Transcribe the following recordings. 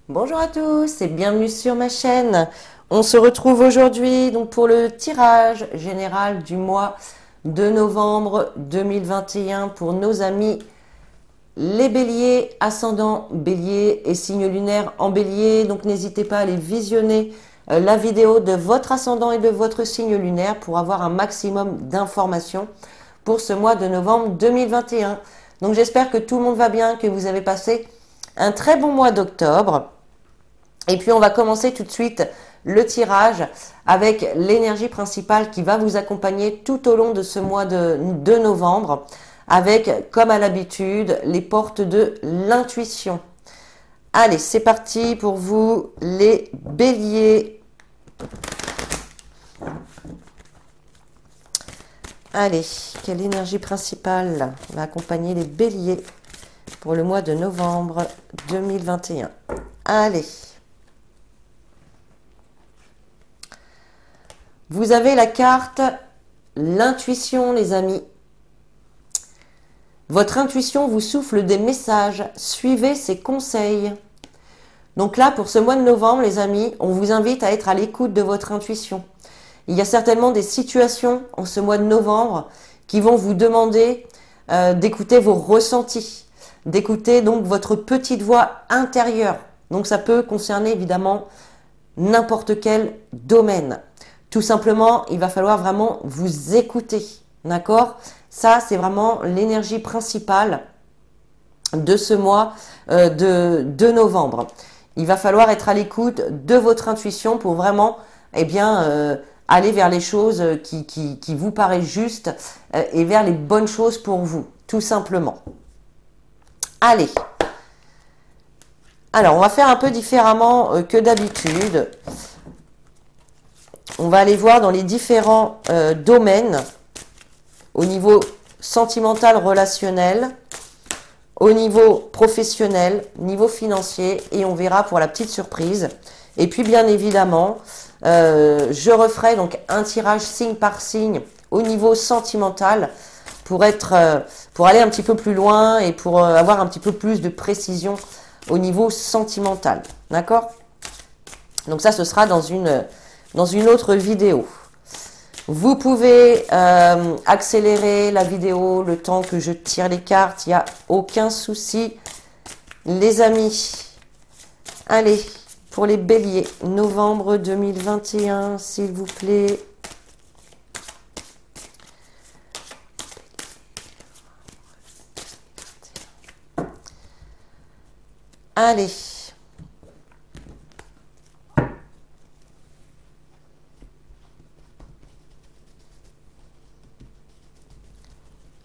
Bonjour à tous et bienvenue sur ma chaîne. On se retrouve aujourd'hui donc pour le tirage général du mois de novembre 2021 pour nos amis les béliers, ascendant bélier et signe lunaire en bélier. Donc n'hésitez pas à aller visionner la vidéo de votre ascendant et de votre signe lunaire pour avoir un maximum d'informations pour ce mois de novembre 2021. Donc j'espère que tout le monde va bien, que vous avez passé un très bon mois d'octobre. Et puis on va commencer tout de suite le tirage avec l'énergie principale qui va vous accompagner tout au long de ce mois de novembre, avec, comme à l'habitude, les portes de l'intuition. Allez, c'est parti pour vous les béliers. Allez, quelle énergie principale va accompagner les béliers pour le mois de novembre 2021? Allez. Vous avez la carte l'intuition, les amis. Votre intuition vous souffle des messages. Suivez ses conseils. Donc là, pour ce mois de novembre, les amis, on vous invite à être à l'écoute de votre intuition. Il y a certainement des situations en ce mois de novembre qui vont vous demander d'écouter vos ressentis, d'écouter donc votre petite voix intérieure. Donc ça peut concerner évidemment n'importe quel domaine. Tout simplement, il va falloir vraiment vous écouter, d'accord? Ça, c'est vraiment l'énergie principale de ce mois de novembre. Il va falloir être à l'écoute de votre intuition pour vraiment, aller vers les choses qui vous paraissent justes et vers les bonnes choses pour vous, tout simplement. Allez. Alors, on va faire un peu différemment que d'habitude. On va aller voir dans les différents domaines, au niveau sentimental, relationnel, au niveau professionnel, niveau financier, et on verra pour la petite surprise. Et puis bien évidemment, je referai donc un tirage signe par signe au niveau sentimental pour aller un petit peu plus loin et pour avoir un petit peu plus de précision au niveau sentimental. D'accord? Donc ça, ce sera dans une autre vidéo. Vous pouvez accélérer la vidéo le temps que je tire les cartes, il n'y a aucun souci, les amis. Allez, pour les béliers, novembre 2021, s'il vous plaît. Allez.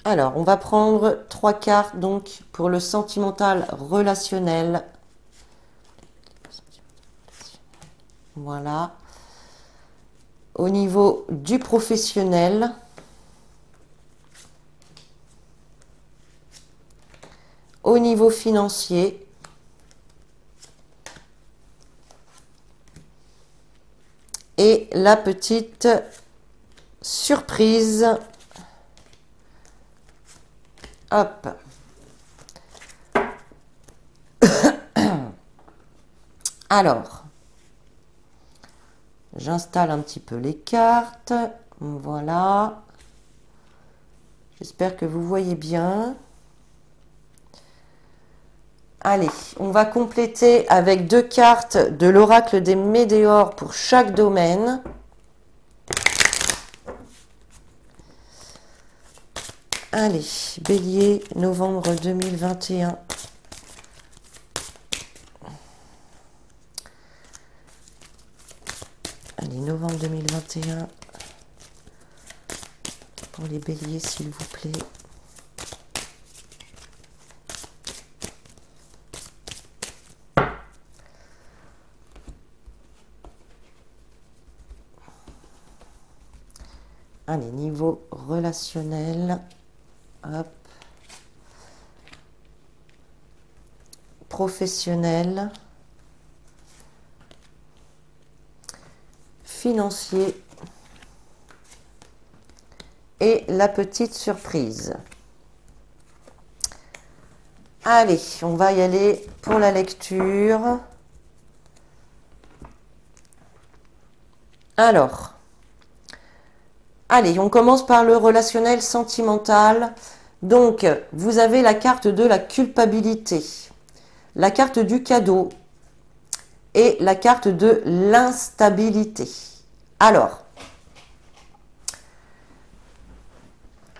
Alors, on va prendre 3 cartes donc pour le sentimental relationnel. Voilà. Au niveau du professionnel. Au niveau financier. Et la petite surprise. Hop. Alors, j'installe un petit peu les cartes. Voilà. J'espère que vous voyez bien. Allez, on va compléter avec 2 cartes de l'oracle des météores pour chaque domaine. Allez, bélier, novembre 2021. Allez, novembre 2021. Pour les béliers, s'il vous plaît. Allez, niveau relationnel. Hop. Professionnel. Financier. Et la petite surprise. Allez, on va y aller pour la lecture. Alors, allez, on commence par le relationnel sentimental. Donc, vous avez la carte de la culpabilité, la carte du cadeau et la carte de l'instabilité. Alors,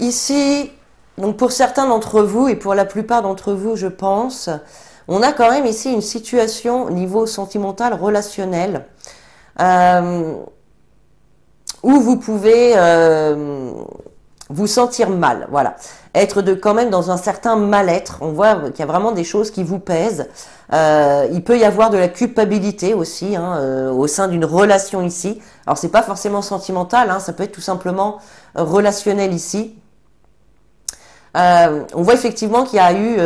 ici, donc pour certains d'entre vous et pour la plupart d'entre vous, je pense, on a quand même ici une situation au niveau sentimental, relationnel, où vous pouvez vous sentir mal, voilà. Être quand même dans un certain mal-être. On voit qu'il y a vraiment des choses qui vous pèsent. Il peut y avoir de la culpabilité aussi au sein d'une relation ici. Alors c'est pas forcément sentimental, hein, ça peut être tout simplement relationnel ici. On voit effectivement qu'il y a eu,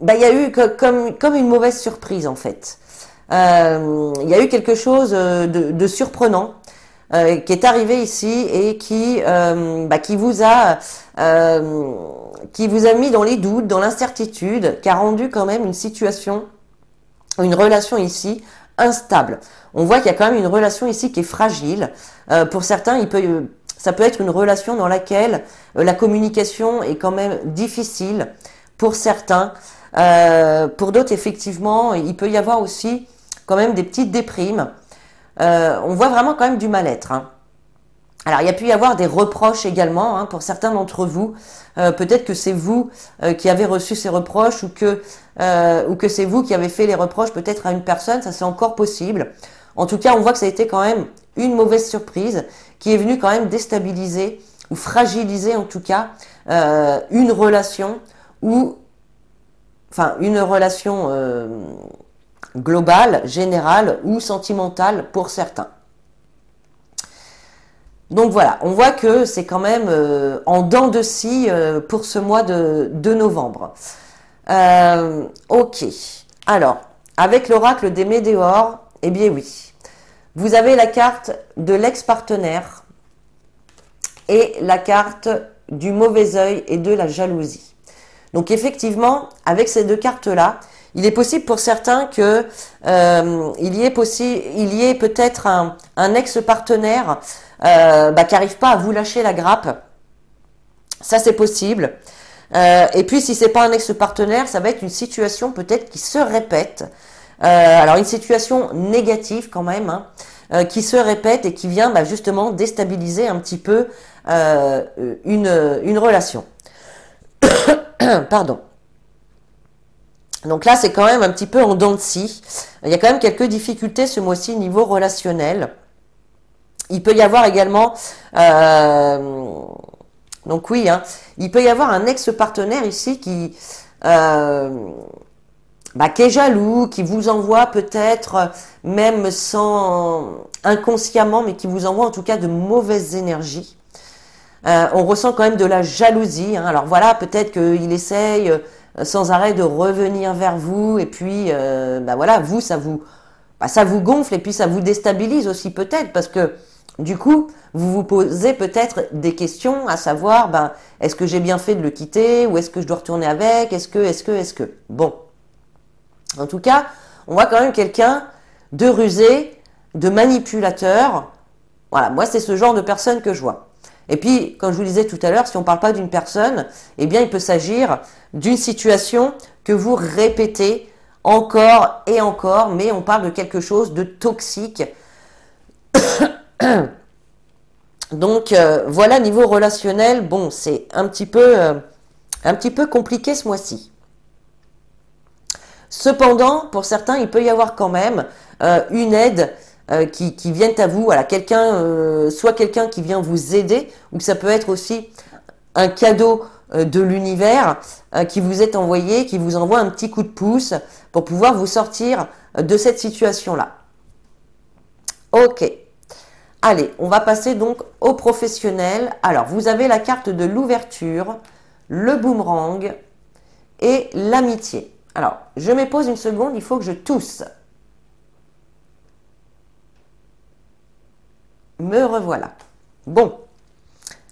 il y a eu comme une mauvaise surprise en fait. Il y a eu quelque chose de surprenant qui est arrivé ici et qui vous a mis dans les doutes, dans l'incertitude, qui a rendu quand même une situation, une relation ici instable. On voit qu'il y a quand même une relation ici qui est fragile. Pour certains, ça peut être une relation dans laquelle la communication est quand même difficile pour certains. Pour d'autres, effectivement, il peut y avoir aussi quand même des petites déprimes. On voit vraiment quand même du mal-être. Hein. Alors, il y a pu y avoir des reproches également pour certains d'entre vous. Peut-être que c'est vous qui avez reçu ces reproches ou que c'est vous qui avez fait les reproches peut-être à une personne. Ça, c'est encore possible. En tout cas, on voit que ça a été quand même une mauvaise surprise qui est venue quand même déstabiliser ou fragiliser en tout cas une relation globale, générale ou sentimentale pour certains. Donc voilà, on voit que c'est quand même en dents de scie pour ce mois de novembre. Ok, alors, avec l'oracle des Météores, eh bien oui, vous avez la carte de l'ex-partenaire et la carte du mauvais œil et de la jalousie. Donc effectivement, avec ces deux cartes-là, il est possible pour certains que il y ait peut-être un ex-partenaire qui n'arrive pas à vous lâcher la grappe. Ça, c'est possible. Et puis, si c'est pas un ex-partenaire, ça va être une situation peut-être qui se répète. Alors, une situation négative quand même, qui se répète et qui vient justement déstabiliser un petit peu une relation. Pardon. Donc là, c'est quand même un petit peu en dents de scie. Il y a quand même quelques difficultés ce mois-ci niveau relationnel. Il peut y avoir également... donc oui, il peut y avoir un ex-partenaire ici qui est jaloux, qui vous envoie peut-être, même inconsciemment, mais qui vous envoie en tout cas de mauvaises énergies. On ressent quand même de la jalousie. Alors voilà, peut-être qu'il essaye sans arrêt de revenir vers vous, et puis voilà, vous, ça vous gonfle, et puis ça vous déstabilise aussi peut-être, parce que du coup, vous vous posez peut-être des questions, à savoir, est-ce que j'ai bien fait de le quitter, ou est-ce que je dois retourner avec, est-ce que... Bon. En tout cas, on voit quand même quelqu'un de rusé, de manipulateur. Voilà, moi, c'est ce genre de personne que je vois. Et puis, comme je vous disais tout à l'heure, si on ne parle pas d'une personne, eh bien, il peut s'agir d'une situation que vous répétez encore et encore, mais on parle de quelque chose de toxique. Donc, voilà, niveau relationnel, bon, c'est un petit peu compliqué ce mois-ci. Cependant, pour certains, il peut y avoir quand même une aide qui viennent à vous, voilà, soit quelqu'un qui vient vous aider, ou que ça peut être aussi un cadeau de l'univers qui vous est envoyé, qui vous envoie un petit coup de pouce pour pouvoir vous sortir de cette situation-là. Ok. Allez, on va passer donc au professionnel. Alors, vous avez la carte de l'ouverture, le boomerang et l'amitié. Alors, je me pose une seconde, il faut que je tousse. Me revoilà. Bon,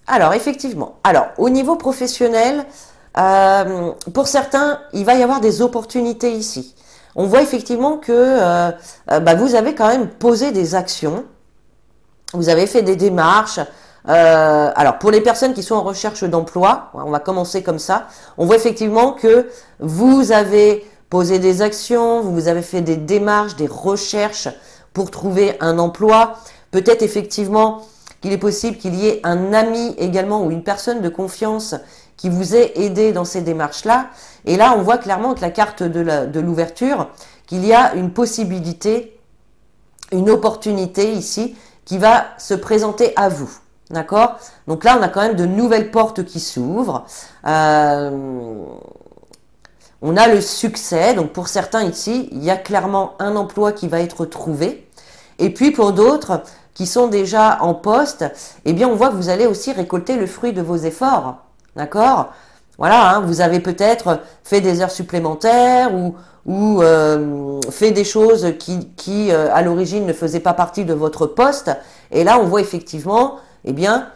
alors effectivement, au niveau professionnel, pour certains, il va y avoir des opportunités ici. on voit effectivement que vous avez quand même posé des actions, vous avez fait des démarches. Alors, pour les personnes qui sont en recherche d'emploi, on va commencer comme ça, on voit effectivement que vous avez posé des actions, vous avez fait des démarches, des recherches pour trouver un emploi. Peut-être effectivement qu'il est possible qu'il y ait un ami également ou une personne de confiance qui vous ait aidé dans ces démarches-là. Et là, on voit clairement avec la carte de l'ouverture qu'il y a une possibilité, une opportunité ici qui va se présenter à vous. D'accord? Donc là, on a quand même de nouvelles portes qui s'ouvrent. On a le succès. Donc pour certains ici, il y a clairement un emploi qui va être trouvé. Et puis pour d'autres qui sont déjà en poste, eh bien on voit que vous allez aussi récolter le fruit de vos efforts. D'accord? Voilà, hein, vous avez peut-être fait des heures supplémentaires ou fait des choses qui à l'origine ne faisaient pas partie de votre poste. Et là, on voit effectivement, eh bien,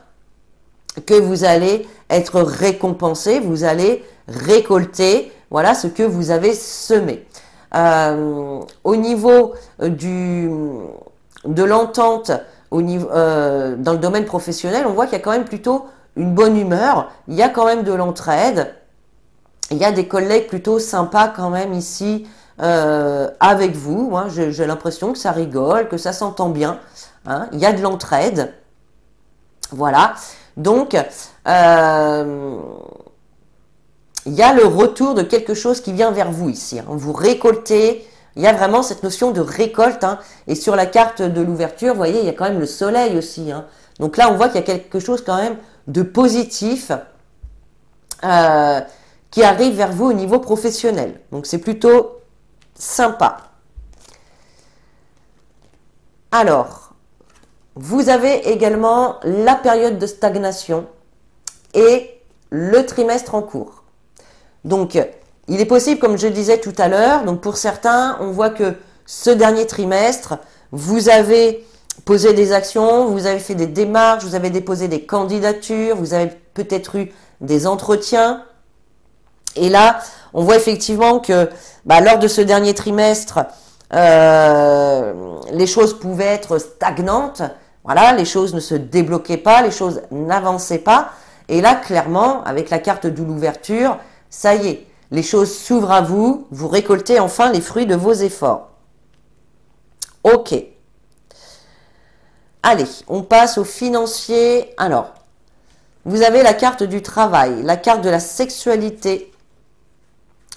que vous allez être récompensé, vous allez récolter, voilà, ce que vous avez semé. Au niveau de l'entente, dans le domaine professionnel, on voit qu'il y a quand même plutôt une bonne humeur, il y a quand même de l'entraide, il y a des collègues plutôt sympas quand même ici avec vous, hein. J'ai l'impression que ça rigole, que ça s'entend bien, hein. Il y a de l'entraide, voilà, donc il y a le retour de quelque chose qui vient vers vous ici, hein. Vous récoltez, il y a vraiment cette notion de récolte, hein. Et sur la carte de l'ouverture, vous voyez, il y a quand même le soleil aussi, hein. Donc là, on voit qu'il y a quelque chose quand même de positif qui arrive vers vous au niveau professionnel. Donc c'est plutôt sympa. Alors, vous avez également la période de stagnation et le trimestre en cours. Donc, il est possible, comme je disais tout à l'heure, donc pour certains, on voit que ce dernier trimestre, vous avez posé des actions, vous avez fait des démarches, vous avez déposé des candidatures, vous avez peut-être eu des entretiens. Et là, on voit effectivement que lors de ce dernier trimestre, les choses pouvaient être stagnantes. Voilà, les choses ne se débloquaient pas, les choses n'avançaient pas. Et là, clairement, avec la carte de l'ouverture, ça y est, les choses s'ouvrent à vous, vous récoltez enfin les fruits de vos efforts. Ok. Allez, on passe au financier. Alors, vous avez la carte du travail, la carte de la sexualité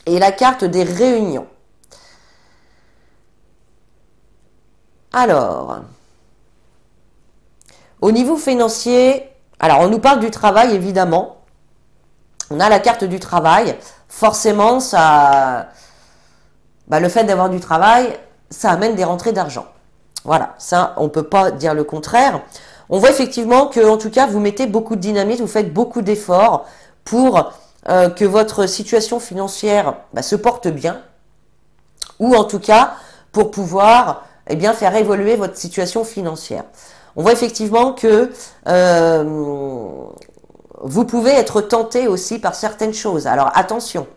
et la carte des réunions. Alors, au niveau financier, alors on nous parle du travail évidemment. On a la carte du travail. Forcément, ça, le fait d'avoir du travail, ça amène des rentrées d'argent. Voilà, ça, on ne peut pas dire le contraire. On voit effectivement que, en tout cas, vous mettez beaucoup de dynamite, vous faites beaucoup d'efforts pour que votre situation financière se porte bien, ou en tout cas pour pouvoir faire évoluer votre situation financière. On voit effectivement que vous pouvez être tenté aussi par certaines choses. Alors attention,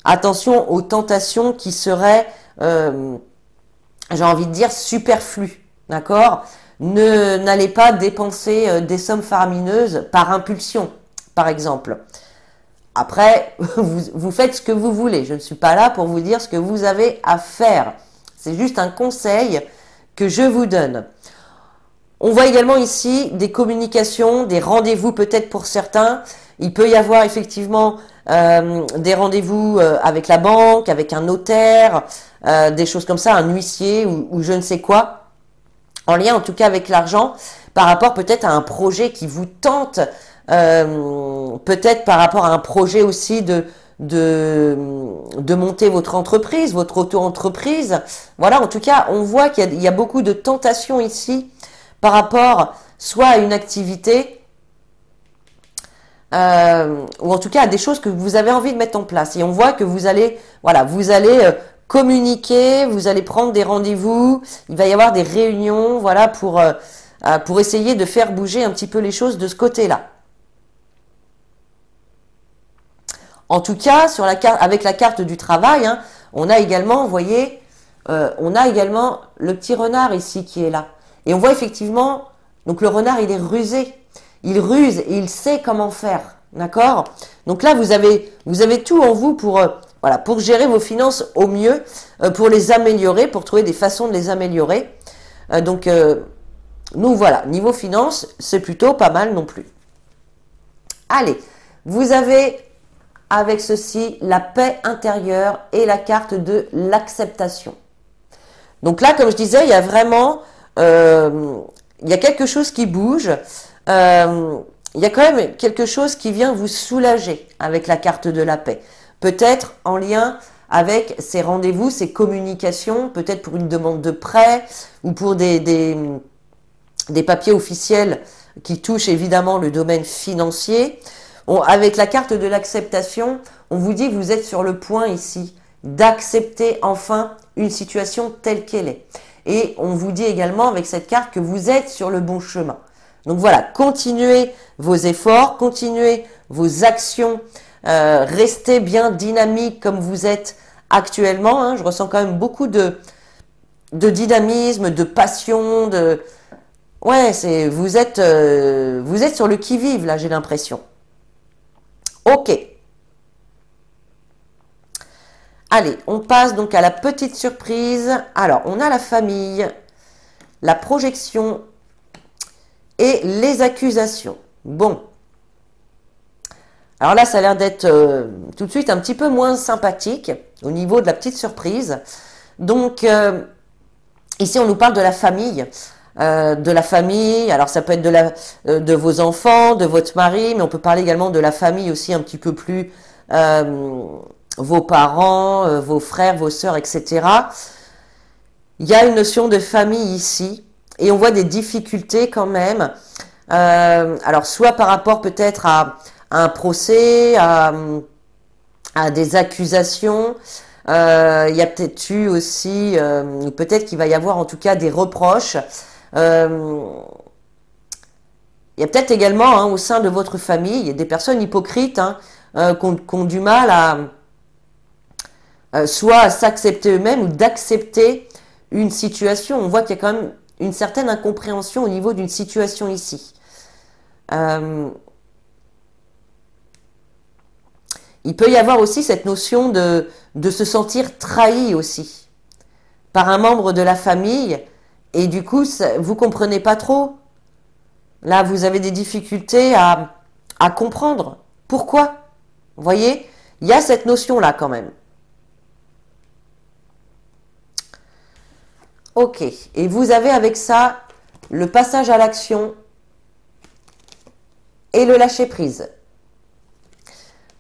attention aux tentations qui seraient, j'ai envie de dire, superflues, d'accord? N'allez pas dépenser des sommes faramineuses par impulsion, par exemple. Après, vous faites ce que vous voulez. Je ne suis pas là pour vous dire ce que vous avez à faire. C'est juste un conseil que je vous donne. On voit également ici des communications, des rendez-vous peut-être pour certains. Il peut y avoir effectivement des rendez-vous avec la banque, avec un notaire, des choses comme ça, un huissier ou je ne sais quoi, en lien en tout cas avec l'argent, par rapport peut-être à un projet qui vous tente, peut-être par rapport à un projet aussi de monter votre entreprise, votre auto-entreprise. Voilà, en tout cas, on voit qu'il y a beaucoup de tentations ici par rapport soit à une activité ou en tout cas à des choses que vous avez envie de mettre en place. Et on voit que vous allez, voilà, vous allez communiquer, vous allez prendre des rendez-vous, il va y avoir des réunions, voilà, pour essayer de faire bouger un petit peu les choses de ce côté-là. En tout cas, sur la carte, avec la carte du travail, hein, on a également, vous voyez, on a également le petit renard ici qui est là. Et on voit effectivement, donc le renard, il est rusé. Il ruse et il sait comment faire. D'accord? Donc là, vous avez tout en vous pour, voilà, pour gérer vos finances au mieux, pour les améliorer, pour trouver des façons de les améliorer. Donc, nous, voilà, niveau finances, c'est plutôt pas mal non plus. Allez, vous avez avec ceci la paix intérieure et la carte de l'acceptation. Donc là, comme je disais, il y a vraiment, il y a quelque chose qui bouge. Il y a quand même quelque chose qui vient vous soulager avec la carte de la paix. Peut-être en lien avec ces rendez-vous, ces communications, peut-être pour une demande de prêt ou pour des papiers officiels qui touchent évidemment le domaine financier. Avec la carte de l'acceptation, on vous dit que vous êtes sur le point ici d'accepter enfin une situation telle qu'elle est. Et on vous dit également avec cette carte que vous êtes sur le bon chemin. Donc voilà, continuez vos efforts, continuez vos actions, restez bien dynamique comme vous êtes actuellement. Hein. Je ressens quand même beaucoup de dynamisme, de passion, ouais, vous êtes sur le qui-vive là, j'ai l'impression. Ok. Allez, on passe donc à la petite surprise. Alors, on a la famille, la projection et les accusations. Bon. Alors là, ça a l'air d'être tout de suite un petit peu moins sympathique au niveau de la petite surprise. Donc, ici, on nous parle de la famille. Alors ça peut être de vos enfants, de votre mari, mais on peut parler également de la famille aussi un petit peu plus, vos parents, vos frères, vos sœurs, etc. Il y a une notion de famille ici, et on voit des difficultés quand même. Alors soit par rapport peut-être à un procès, à des accusations. Il y a peut-être eu aussi, peut-être qu'il va y avoir en tout cas des reproches. Il y a peut-être également hein, au sein de votre famille des personnes hypocrites hein, qui ont du mal soit à s'accepter eux-mêmes ou d'accepter une situation. On voit qu'il y a quand même une certaine incompréhension au niveau d'une situation ici. Il peut y avoir aussi cette notion de se sentir trahi aussi par un membre de la famille et du coup, vous comprenez pas trop. Là, vous avez des difficultés à comprendre. Pourquoi? Vous voyez, il y a cette notion-là quand même. Ok. Et vous avez avec ça le passage à l'action et le lâcher-prise.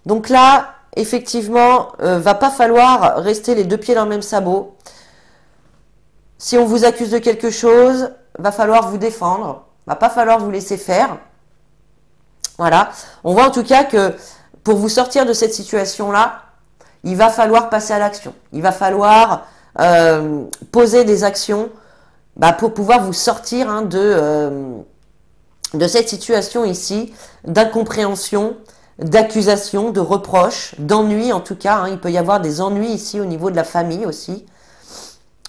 Donc là, effectivement, va pas falloir rester les deux pieds dans le même sabot. Si on vous accuse de quelque chose, va falloir vous défendre. Va pas falloir vous laisser faire. Voilà. On voit en tout cas que pour vous sortir de cette situation-là, il va falloir passer à l'action. Il va falloir poser des actions pour pouvoir vous sortir hein, de cette situation ici, d'incompréhension, d'accusation, de reproches, d'ennuis en tout cas. Hein. Il peut y avoir des ennuis ici au niveau de la famille aussi.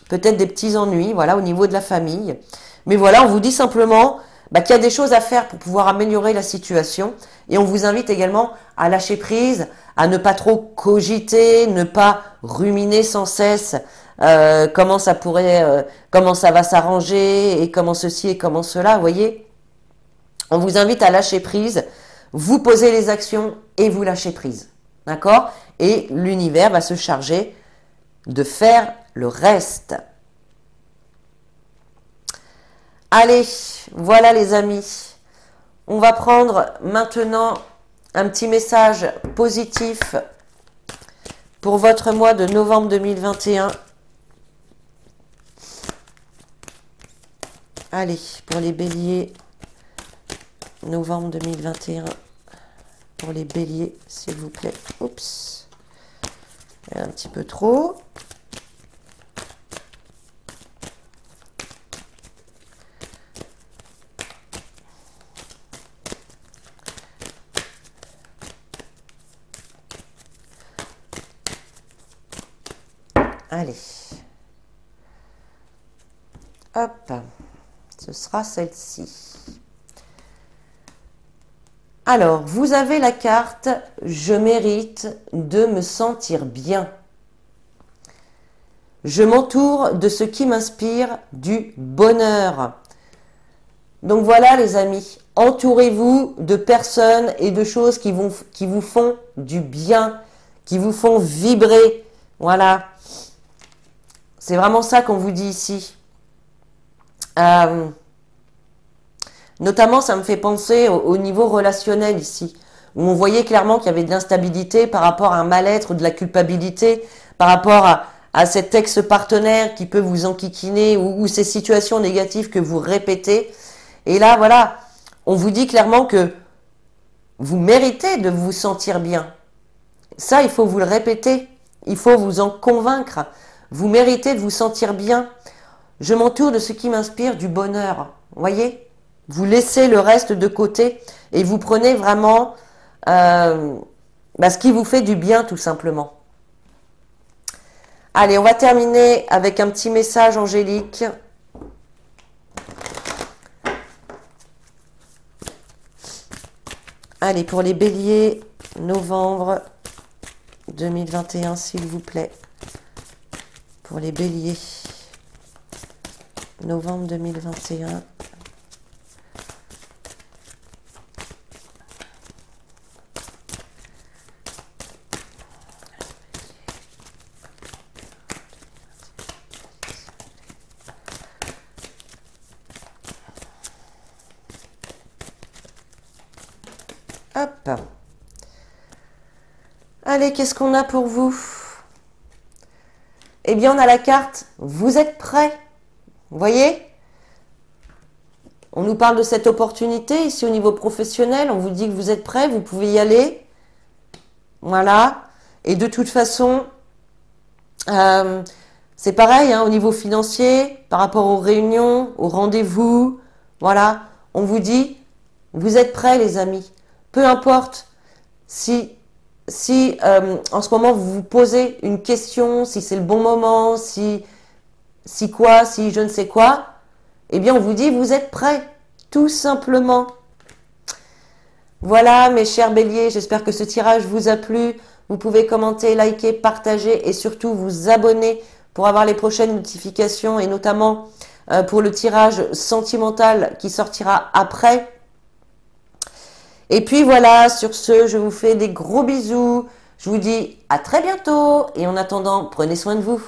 Peut-être des petits ennuis, voilà, au niveau de la famille. Mais voilà, on vous dit simplement qu'il y a des choses à faire pour pouvoir améliorer la situation. Et on vous invite également à lâcher prise, à ne pas trop cogiter, ne pas ruminer sans cesse comment ça pourrait, comment ça va s'arranger et comment ceci et comment cela, vous voyez. On vous invite à lâcher prise, vous posez les actions et vous lâchez prise. D'accord? Et l'univers va se charger de faire le reste. Allez, voilà les amis. On va prendre maintenant un petit message positif pour votre mois de novembre 2021. Allez, pour les béliers, novembre 2021. Pour les béliers, s'il vous plaît. Oups. Un petit peu trop. Allez. Hop. Ce sera celle-ci. Alors, vous avez la carte « Je mérite de me sentir bien ». Je m'entoure de ce qui m'inspire du bonheur. Donc voilà les amis, entourez-vous de personnes et de choses qui vous font du bien, qui vous font vibrer. Voilà, c'est vraiment ça qu'on vous dit ici. Notamment, ça me fait penser au niveau relationnel ici, où on voyait clairement qu'il y avait de l'instabilité par rapport à un mal-être, de la culpabilité, par rapport à cet ex-partenaire qui peut vous enquiquiner ou ces situations négatives que vous répétez. Et là, voilà, on vous dit clairement que vous méritez de vous sentir bien. Ça, il faut vous le répéter. Il faut vous en convaincre. Vous méritez de vous sentir bien. Je m'entoure de ce qui m'inspire du bonheur. Voyez ? Vous laissez le reste de côté et vous prenez vraiment ce qui vous fait du bien, tout simplement. Allez, on va terminer avec un petit message angélique. Allez, pour les béliers, novembre 2021, s'il vous plaît. Pour les béliers, novembre 2021. Hop. Allez, qu'est-ce qu'on a pour vous? Eh bien, on a la carte « Vous êtes prêts ». Vous voyez? On nous parle de cette opportunité ici au niveau professionnel. On vous dit que vous êtes prêts, vous pouvez y aller. Voilà. Et de toute façon, c'est pareil au niveau financier, par rapport aux réunions, aux rendez-vous. Voilà. On vous dit « Vous êtes prêts, les amis ». Peu importe si en ce moment vous vous posez une question, si c'est le bon moment, si je ne sais quoi, eh bien on vous dit vous êtes prêts, tout simplement. Voilà mes chers béliers, j'espère que ce tirage vous a plu. Vous pouvez commenter, liker, partager et surtout vous abonner pour avoir les prochaines notifications et notamment pour le tirage sentimental qui sortira après. Et puis voilà, sur ce, je vous fais des gros bisous. Je vous dis à très bientôt et en attendant, prenez soin de vous.